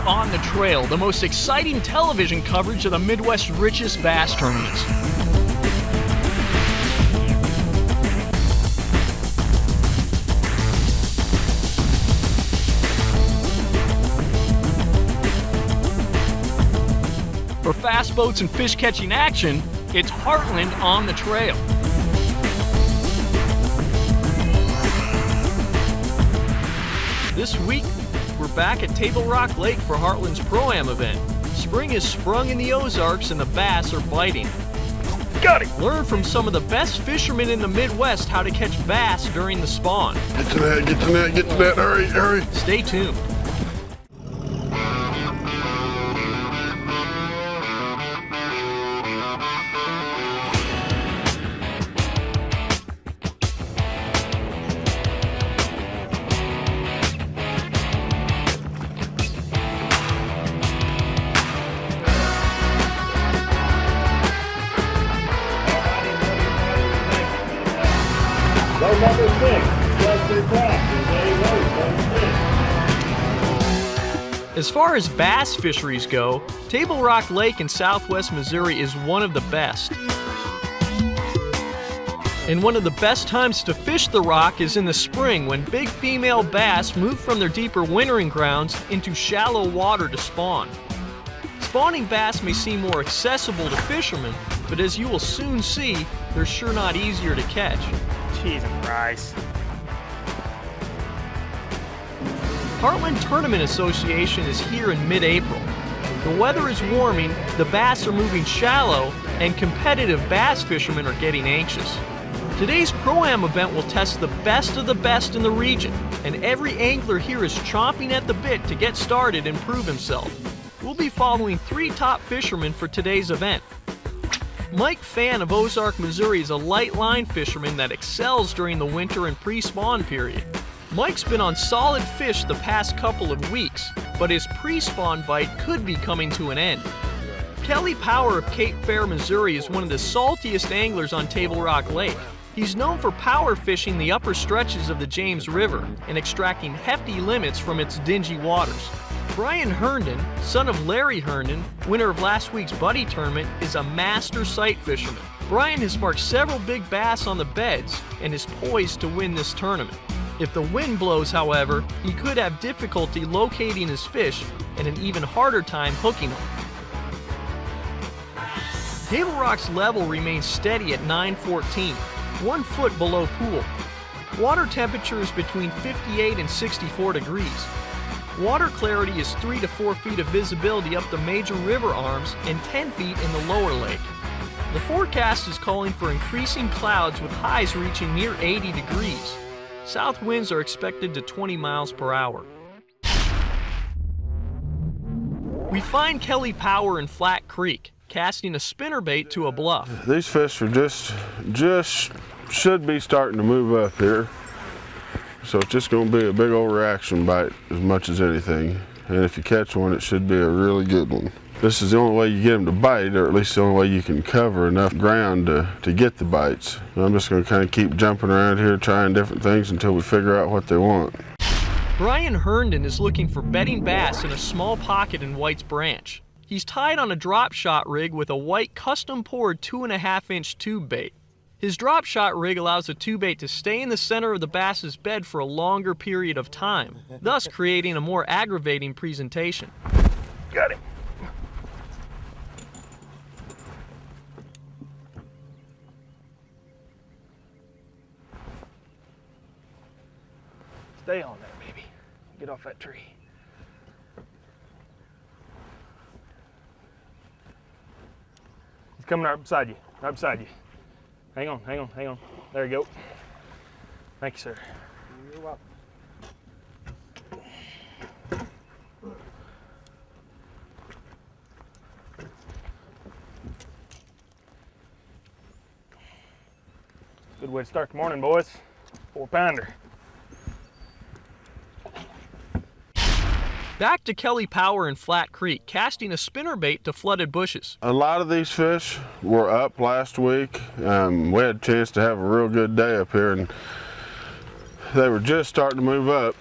on the Trail, the most exciting television coverage of the Midwest's richest bass tournaments. For fast boats and fish catching action, it's Heartland on the Trail. This week, we're back at Table Rock Lake for Heartland's Pro Am event. Spring has sprung in the Ozarks and the bass are biting. Got it! Learn from some of the best fishermen in the Midwest how to catch bass during the spawn. Get to that, get to that, get to that, hurry, hurry. Stay tuned. Road number 6, Chester Cross is a road 6. As far as bass fisheries go, Table Rock Lake in southwest Missouri is one of the best. And one of the best times to fish the rock is in the spring when big female bass move from their deeper wintering grounds into shallow water to spawn. Spawning bass may seem more accessible to fishermen, but as you will soon see, they're sure not easier to catch. Cheese and fries. Heartland Tournament Association is here in mid-April. The weather is warming, the bass are moving shallow, and competitive bass fishermen are getting anxious. Today's Pro-Am event will test the best of the best in the region, and every angler here is chomping at the bit to get started and prove himself. We'll be following 3 top fishermen for today's event. Mike Fan of Ozark, Missouri is a light line fisherman that excels during the winter and pre-spawn period. Mike's been on solid fish the past couple of weeks, but his pre-spawn bite could be coming to an end. Kelly Power of Cape Fair, Missouri is one of the saltiest anglers on Table Rock Lake. He's known for power fishing the upper stretches of the James River and extracting hefty limits from its dingy waters. Brian Herndon, son of Larry Herndon, winner of last week's Buddy Tournament, is a master sight fisherman. Brian has marked several big bass on the beds and is poised to win this tournament. If the wind blows, however, he could have difficulty locating his fish and an even harder time hooking them. Table Rock's level remains steady at 914, 1 foot below pool. Water temperature is between 58 and 64 degrees. Water clarity is 3 to 4 feet of visibility up the major river arms and 10 feet in the lower lake. The forecast is calling for increasing clouds with highs reaching near 80 degrees. South winds are expected to 20 miles per hour. We find Kelly Power in Flat Creek, casting a spinnerbait to a bluff. These fish are just should be starting to move up here. So it's just going to be a big old reaction bite as much as anything. And if you catch one, it should be a really good one. This is the only way you get them to bite, or at least the only way you can cover enough ground to get the bites. And I'm just going to kind of keep jumping around here trying different things until we figure out what they want. Brian Herndon is looking for bedding bass in a small pocket in White's Branch. He's tied on a drop shot rig with a white custom poured 2.5-inch tube bait. His drop shot rig allows the tube bait to stay in the center of the bass's bed for a longer period of time, thus creating a more aggravating presentation. Got him. Stay on there, baby. Get off that tree. He's coming right beside you. Right beside you. Hang on, hang on, hang on. There you go. Thank you, sir. You're welcome. Good way to start the morning, boys. 4-pounder. Back to Kelly Power in Flat Creek, casting a spinnerbait to flooded bushes. A lot of these fish were up last week. We had a chance to have a real good day up here, and they were just starting to move up,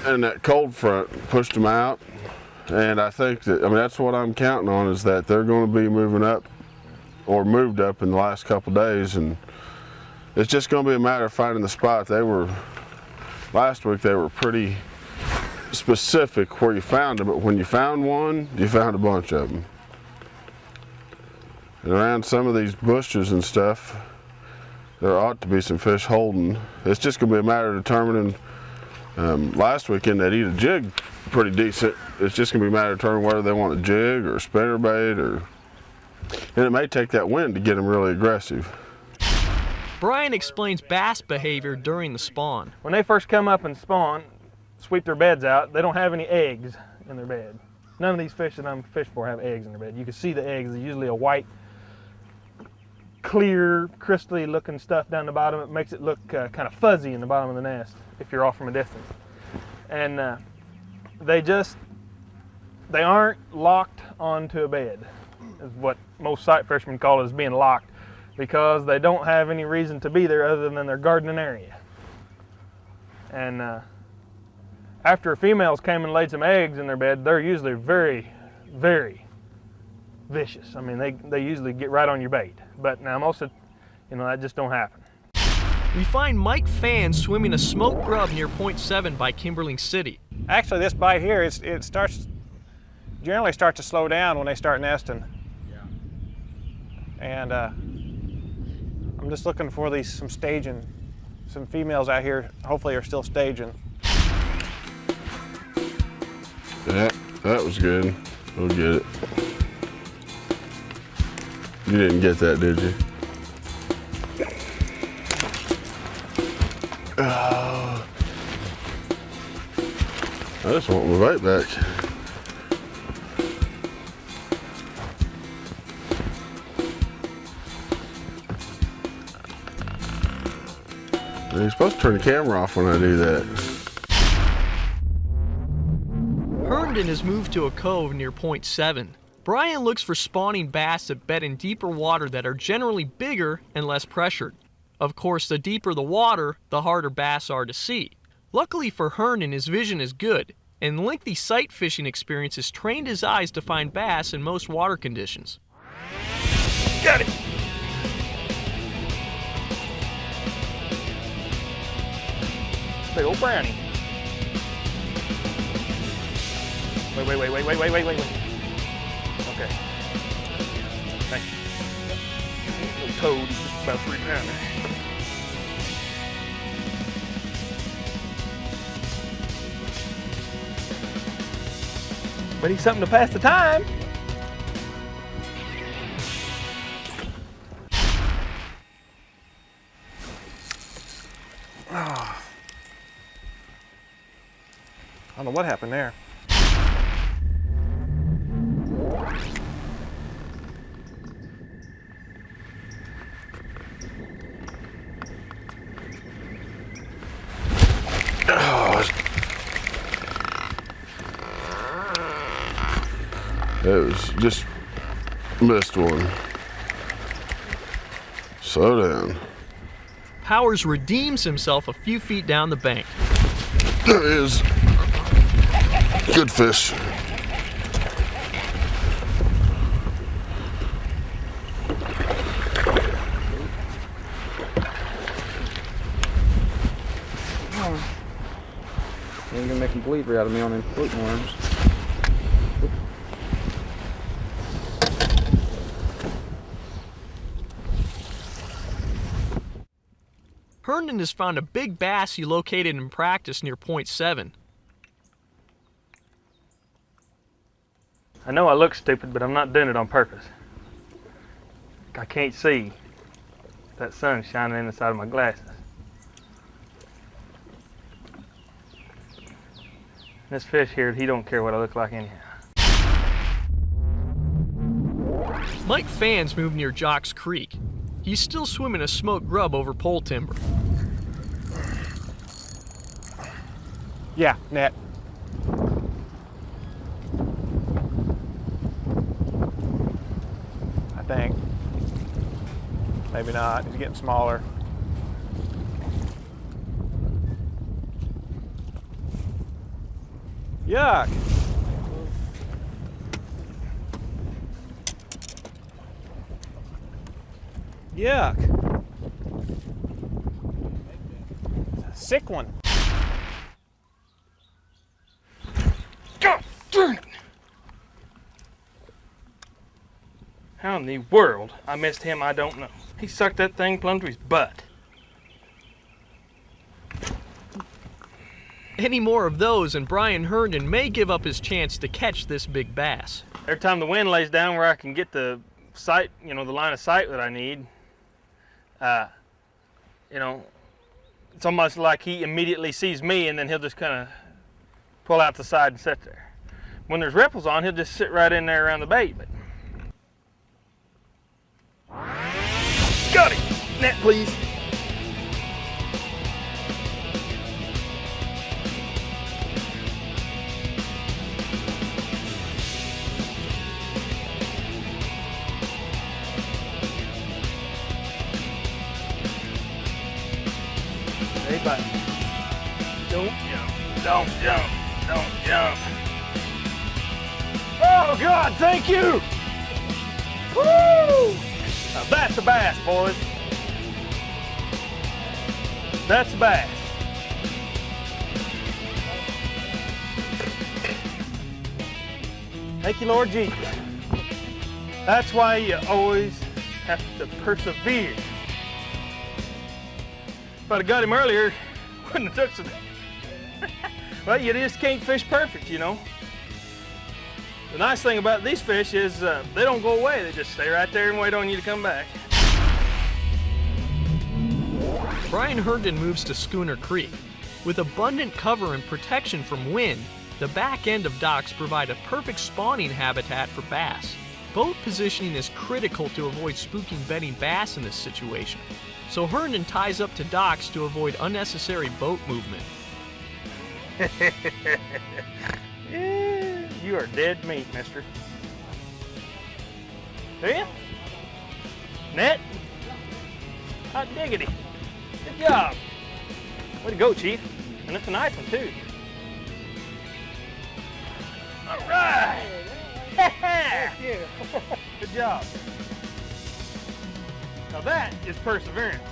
and that cold front pushed them out. And I think that, I mean, that's what I'm counting on, is that they're going to be moving up or moved up in the last couple days, and it's just going to be a matter of finding the spot. Last week they were pretty specific where you found them, but when you found one, you found a bunch of them. And around some of these bushes and stuff, there ought to be some fish holding. It's just going to be a matter of determining. Last weekend they'd eat a jig pretty decent. It's just going to be a matter of determining whether they want a jig or a spinnerbait, and it may take that wind to get them really aggressive. Brian explains bass behavior during the spawn. When they first come up and spawn, sweep their beds out, they don't have any eggs in their bed. None of these fish that I'm fished for have eggs in their bed. You can see the eggs. They're usually a white, clear, crystally looking stuff down the bottom. It makes it look kind of fuzzy in the bottom of the nest if you're off from a distance. And they aren't locked onto a bed, is what most sight fishermen call it, as being locked, because they don't have any reason to be there other than their gardening area. And after females came and laid some eggs in their bed, they're usually very, very vicious. I mean, they usually get right on your bait. But now most of, that just don't happen. We find Mike Fan swimming a smoked grub near Point 7 by Kimberling City. Actually, this bite here, it generally starts to slow down when they start nesting. And I'm just looking for some staging. Some females out here hopefully are still staging. That was good. We'll get it. You didn't get that, did you? Oh. I just want my bait back. You're supposed to turn the camera off when I do that. Herndon has moved to a cove near Point 7. Brian looks for spawning bass that bed in deeper water that are generally bigger and less pressured. Of course, the deeper the water, the harder bass are to see. Luckily for Herndon, his vision is good, and lengthy sight fishing experience has trained his eyes to find bass in most water conditions. Got it! Big old brownie. Wait. Okay. Thank you. Little toad, about 3 pounds. But he's something to pass the time. I don't know what happened there. It was just missed one. Slow down. Powers redeems himself a few feet down the bank. There he is. Good fish. You ain't gonna make them believer out of me on them floating worms. Herndon has found a big bass he located in practice near Point 7. I know I look stupid, but I'm not doing it on purpose. I can't see that sun shining in the side of my glasses. This fish here, he don't care what I look like anyhow. Mike Fan's moved near Jocks Creek. He's still swimming a smoked grub over pole timber. Yeah, net. I think. Maybe not. He's getting smaller. Yuck. Yuck. Sick one. God darn it! How in the world I missed him, I don't know. He sucked that thing plumb to his butt. Any more of those and Brian Herndon may give up his chance to catch this big bass. Every time the wind lays down where I can get the sight, you know, the line of sight that I need, you know, it's almost like he immediately sees me and then he'll just kind of pull out the side and sit there. When there's ripples on, he'll just sit right in there around the bait. But got him! Net, please. Hey, buddy. Don't jump. Don't jump. Don't jump. Oh, God, thank you! Woo! Now that's a bass, boys. That's a bass. Thank you, Lord Jesus. That's why you always have to persevere. If I'd have got him earlier, wouldn't have touched it. Well, you just can't fish perfect, you know. The nice thing about these fish is they don't go away. They just stay right there and wait on you to come back. Brian Herndon moves to Schooner Creek. With abundant cover and protection from wind, the back end of docks provide a perfect spawning habitat for bass. Boat positioning is critical to avoid spooking bedding bass in this situation. So Herndon ties up to docks to avoid unnecessary boat movement. Yeah, you are dead meat, mister. Do you? Net? Hot diggity. Good job. Way to go, Chief. And it's a nice one, too. All right. Thank you. Good job. Now that is perseverance.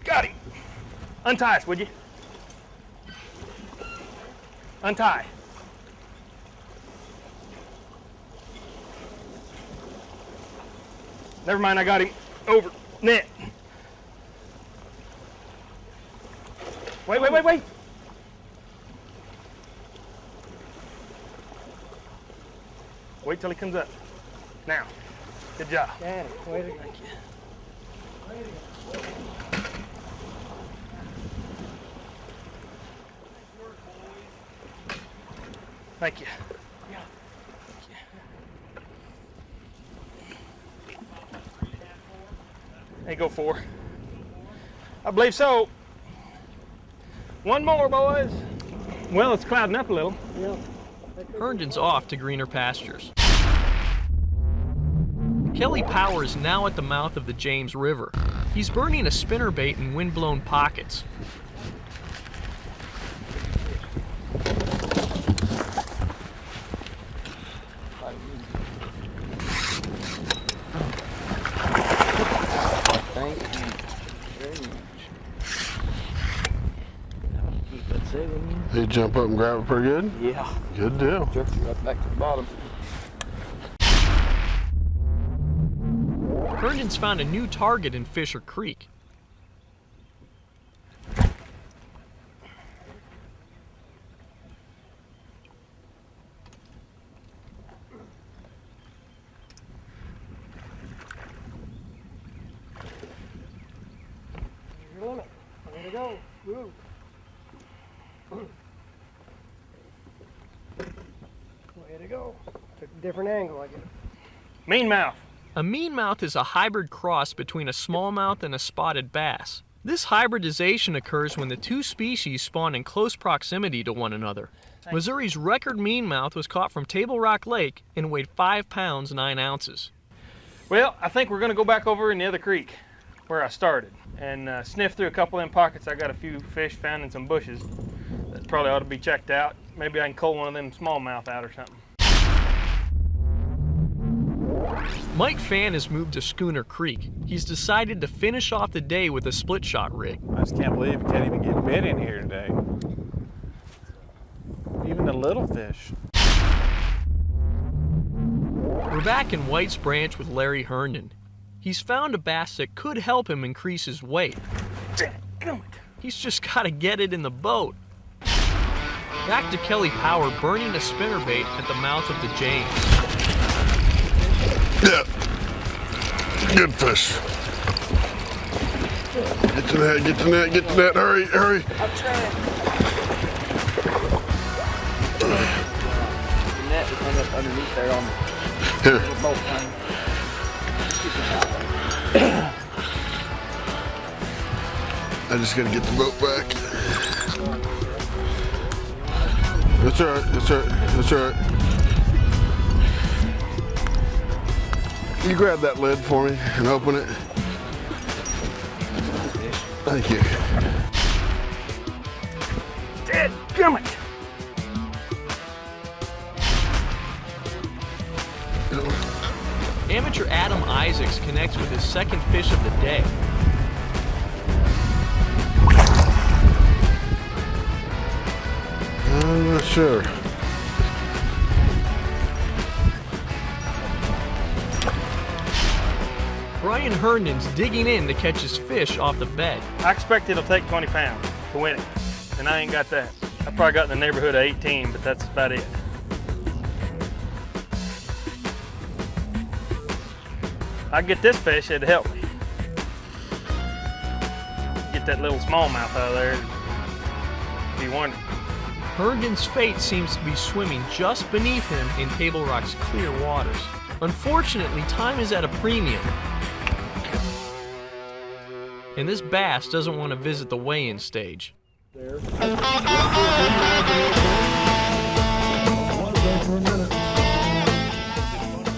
Got him. Untie us, would you? Untie. Never mind, I got him over net. Wait, wait, wait, wait. Wait till he comes up. Now. Good job. Got it. Way to go. Thank you. Thank you. There you go, 4. I believe so. One more, boys. Well, it's clouding up a little. Yeah. Herndon's off to greener pastures. Kelly Power is now at the mouth of the James River. He's burning a spinnerbait in wind-blown pockets. Thank you very much. Keep that sailing. Did you jump up and grab it pretty good? Yeah. Good deal. Jerked it right back to the bottom. Herndon's found a new target in Fisher Creek. Your limit. Way to go. Woo. Way to go. Took a different angle, I guess. Mean mouth. A meanmouth is a hybrid cross between a smallmouth and a spotted bass. This hybridization occurs when the two species spawn in close proximity to one another. Missouri's record meanmouth was caught from Table Rock Lake and weighed 5 pounds 9 ounces. Well, I think we're gonna go back over in the other creek where I started and sniff through a couple of them pockets. I got a few fish found in some bushes that probably ought to be checked out. Maybe I can cull one of them smallmouth out or something. Mike Fan has moved to Schooner Creek. He's decided to finish off the day with a split shot rig. I just can't believe you can't even get bit in here today. Even the little fish. We're back in White's Branch with Larry Herndon. He's found a bass that could help him increase his weight. He's just gotta get it in the boat. Back to Kelly Power burning a spinnerbait at the mouth of the James. Yeah. Good fish. Get to that, get to that, get to that. Hurry, hurry. I'm trying. The net was hung up underneath there on the Here. little boat thing. I just gotta get the boat back. That's all right, that's all right, that's all right. You grab that lid for me and open it. Thank you. Dadgummit! Amateur Adam Isaacs connects with his second fish of the day. I'm not sure. Brian Herndon's digging in to catch his fish off the bed. I expect it'll take 20 pounds to win it, and I ain't got that. I probably got in the neighborhood of 18, but that's about it. I get this fish, it'd help me. Get that little smallmouth out of there. Be wondering. Herndon's fate seems to be swimming just beneath him in Table Rock's clear waters. Unfortunately, time is at a premium. And this bass doesn't want to visit the weigh-in stage.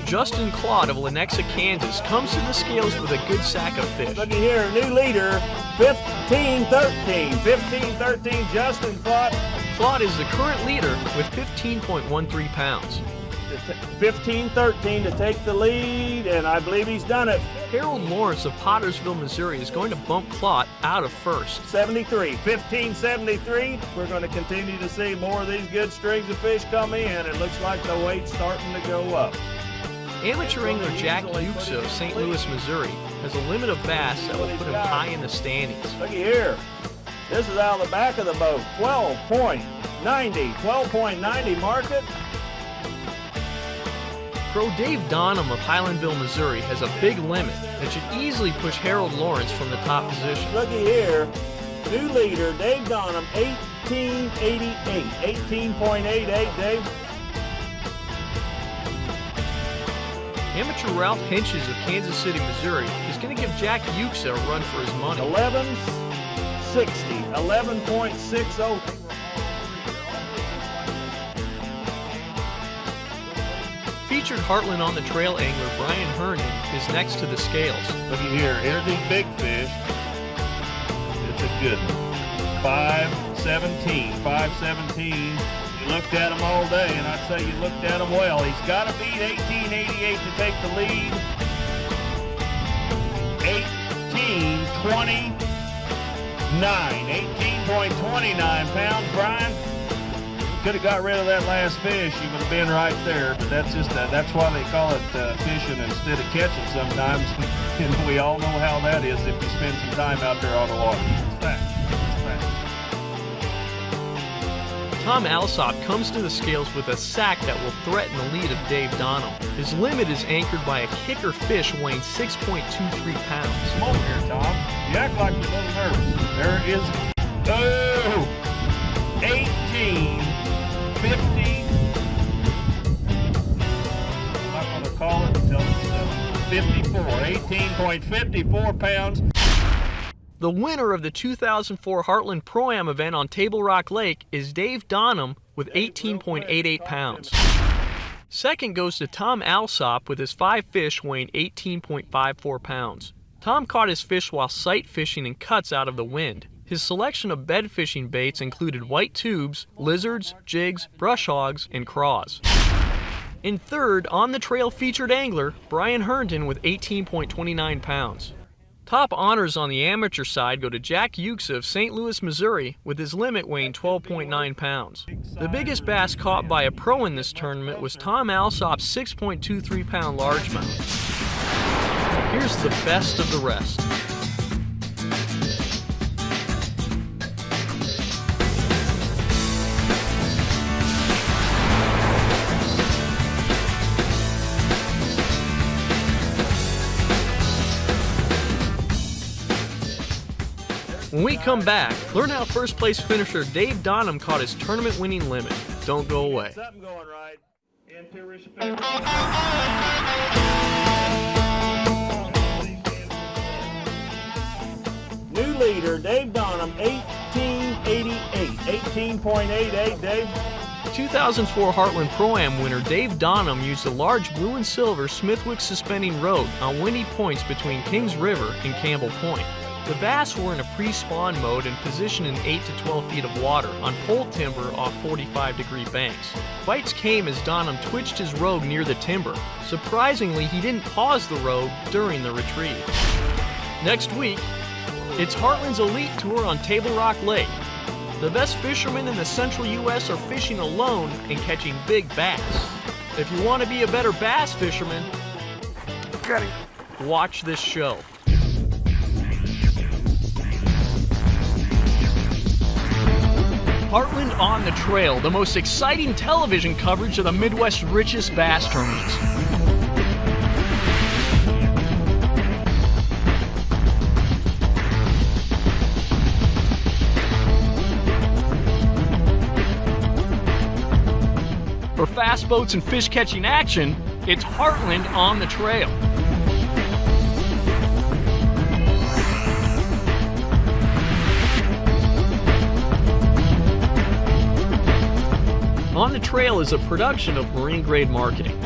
Justin Claude of Lenexa, Kansas comes to the scales with a good sack of fish. Looky here, new leader, 15-13. 15-13, Justin Claude. Claude is the current leader with 15.13 pounds. 15-13 to take the lead, and I believe he's done it. Harold Lawrence of Pottersville, Missouri is going to bump Claude out of first. 73, 15-73. We're going to continue to see more of these good strings of fish come in. It looks like the weight's starting to go up. Amateur angler Jack Yuxa of St. Louis, Missouri has a limit of bass that will put him high in the standings. Looky here. This is out of the back of the boat. 12.90. 12.90 market. Pro Dave Donham of Highlandville, Missouri has a big limit that should easily push Harold Lawrence from the top position. Looky here. New leader, Dave Donham, 1888. 18.88, Dave. Amateur Ralph Hinches of Kansas City, Missouri is going to give Jack Yuxa a run for his money. 11.60. 11.60. Featured Heartland on the Trail angler Brian Herndon is next to the scales. Looky here, here's these big fish. It's a good one. 5.17. 5.17. You looked at him all day, and I'd say you looked at him well. He's got to beat 1888 to take the lead. 18.29. 18.29 pounds, Brian. Could have got rid of that last fish. You would have been right there. But that's just that's why they call it fishing instead of catching sometimes. And we all know how that is if you spend some time out there on the water. It's fact. Tom Alsop comes to the scales with a sack that will threaten the lead of Dave Donham. His limit is anchored by a kicker fish weighing 6.23 pounds. Come over here, Tom. You act like you're a little nervous. There is 18.50. I'm not going to call it until it's 54. 18.54 pounds. The winner of the 2004 Heartland Pro Am event on Table Rock Lake is Dave Donham with 18.88 pounds. Second goes to Tom Alsop with his 5 fish weighing 18.54 pounds. Tom caught his fish while sight fishing in cuts out of the wind. His selection of bed fishing baits included white tubes, lizards, jigs, brush hogs, and craws. In third, on the trail featured angler, Brian Herndon with 18.29 pounds. Top honors on the amateur side go to Jack Ukes of St. Louis, Missouri, with his limit weighing 12.9 pounds. The biggest bass caught by a pro in this tournament was Tom Alsop's 6.23 pound largemouth. Here's the best of the rest. When we come back, learn how first place finisher Dave Donham caught his tournament winning limit. Don't go away. Something going right. Into respect. New leader, Dave Donham, 1888. 18.88, Dave. 2004 Heartland Pro Am winner Dave Donham used a large blue and silver Smithwick suspending rode on windy points between Kings River and Campbell Point. The bass were in a pre-spawn mode and positioned in 8 to 12 feet of water on pole timber off 45-degree banks. Bites came as Donham twitched his rogue near the timber. Surprisingly, he didn't pause the rogue during the retrieve. Next week, it's Heartland's Elite Tour on Table Rock Lake. The best fishermen in the central U.S. are fishing alone and catching big bass. If you want to be a better bass fisherman, watch this show. Heartland on the Trail, the most exciting television coverage of the Midwest's richest bass tournaments. For fast boats and fish catching action, it's Heartland on the Trail. On the Trail is a production of Marine Grade Marketing.